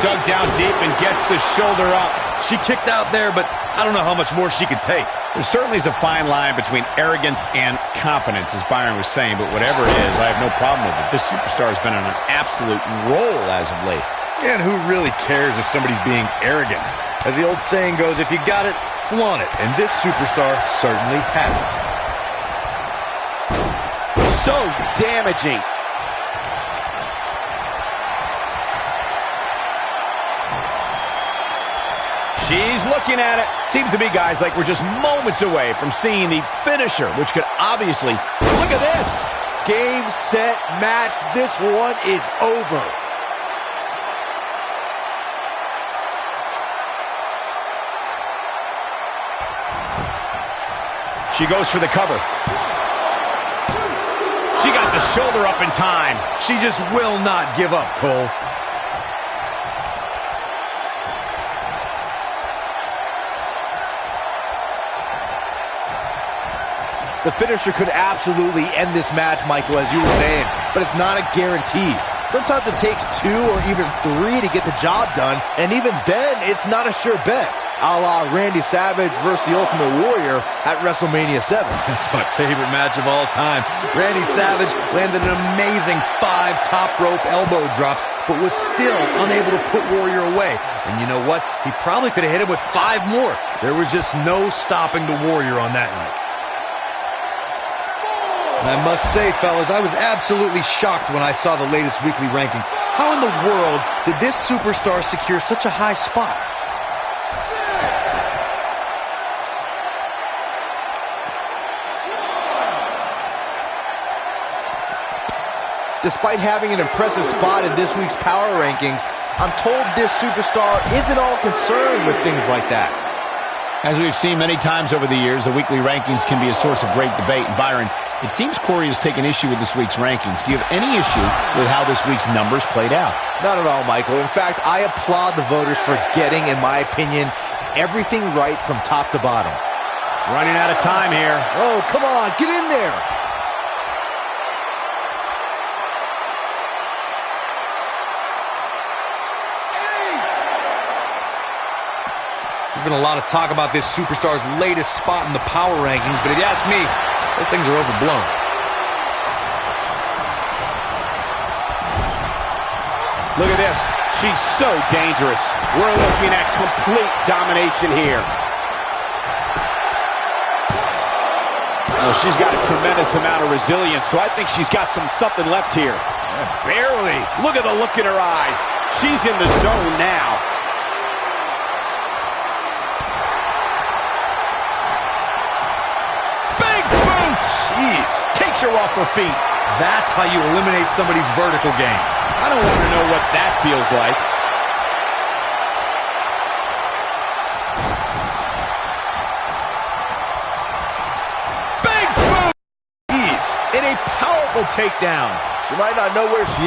Dug down deep and gets the shoulder up. She kicked out there, but I don't know how much more she can take. There certainly is a fine line between arrogance and confidence, as Byron was saying, but whatever it is, I have no problem with it. This superstar has been on an absolute roll as of late. And who really cares if somebody's being arrogant? As the old saying goes, if you got it, flaunt it. And this superstar certainly has it. So damaging. She's looking at it. Seems to be, guys, like we're just moments away from seeing the finisher, which could obviously... Look at this. Game, set, match. This one is over. She goes for the cover. She got the shoulder up in time. She just will not give up, Cole. The finisher could absolutely end this match, Michael, as you were saying, but it's not a guarantee. Sometimes it takes 2 or even 3 to get the job done, and even then, it's not a sure bet. a la Randy Savage versus the Ultimate Warrior at WrestleMania 7. That's my favorite match of all time. Randy Savage landed an amazing 5 top rope elbow drops, but was still unable to put Warrior away. And you know what? He probably could have hit him with 5 more. There was just no stopping the Warrior on that night. I must say, fellas, I was absolutely shocked when I saw the latest weekly rankings. How in the world did this superstar secure such a high spot? Despite having an impressive spot in this week's power rankings, I'm told this superstar isn't all concerned with things like that. As we've seen many times over the years, the weekly rankings can be a source of great debate. And Byron, it seems Corey has taken issue with this week's rankings. Do you have any issue with how this week's numbers played out? Not at all, Michael. In fact, I applaud the voters for getting, in my opinion, everything right from top to bottom. Running out of time here. Oh, come on, get in there. There's been a lot of talk about this superstar's latest spot in the power rankings, but if you ask me, those things are overblown. Look at this. She's so dangerous. We're looking at complete domination here. Well, she's got a tremendous amount of resilience, so I think she's got something left here. Barely. Look at the look in her eyes. She's in the zone now. Jeez, takes her off her feet. That's how you eliminate somebody's vertical game. I don't want to know what that feels like. Big boom! Jeez, in a powerful takedown. She might not know where she...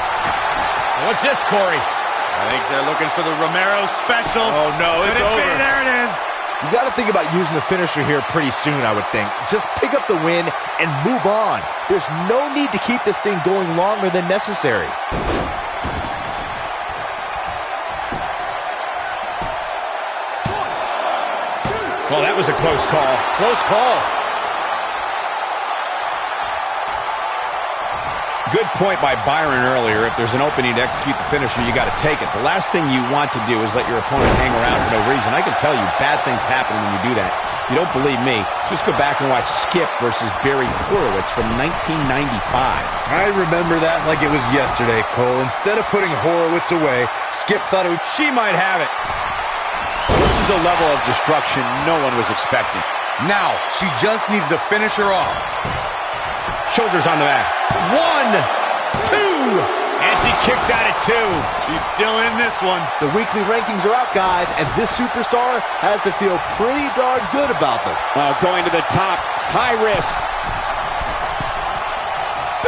What's this, Corey? I think they're looking for the Romero special. Oh, no, it's over. There it is. You got to think about using the finisher here pretty soon, I would think. Just pick up the win and move on. There's no need to keep this thing going longer than necessary. Well, that was a close call. Close call. Good point by Byron earlier. If there's an opening to execute the finisher, you got to take it. The last thing you want to do is let your opponent hang around for no reason. I can tell you bad things happen when you do that. If you don't believe me, just go back and watch Skip versus Barry Horowitz from 1995. I remember that like it was yesterday, Cole. Instead of putting Horowitz away, Skip thought she might have it. This is a level of destruction no one was expecting. Now, she just needs to finish her off. Shoulders on the mat. 1, 2, and she kicks out at 2. She's still in this one. The weekly rankings are out, guys, and this superstar has to feel pretty darn good about them. Well, going to the top, high risk.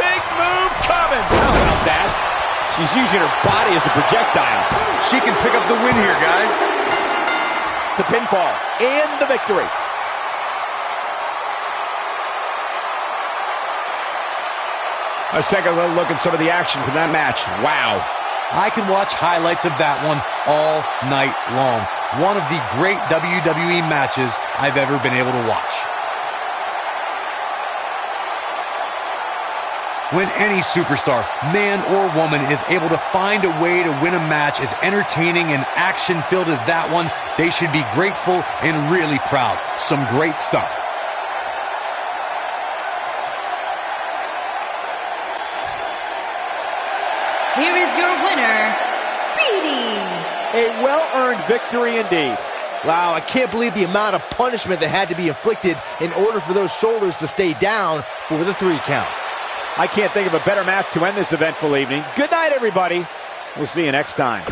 Big move coming. How about that? She's using her body as a projectile. She can pick up the win here, guys. The pinfall and the victory. Let's take a little look at some of the action from that match. Wow. I can watch highlights of that one all night long. One of the great WWE matches I've ever been able to watch. When any superstar, man or woman, is able to find a way to win a match as entertaining and action-filled as that one, they should be grateful and really proud. Some great stuff. Here is your winner, Speedy. A well-earned victory indeed. Wow, I can't believe the amount of punishment that had to be inflicted in order for those shoulders to stay down for the 3 count. I can't think of a better match to end this eventful evening. Good night, everybody. We'll see you next time.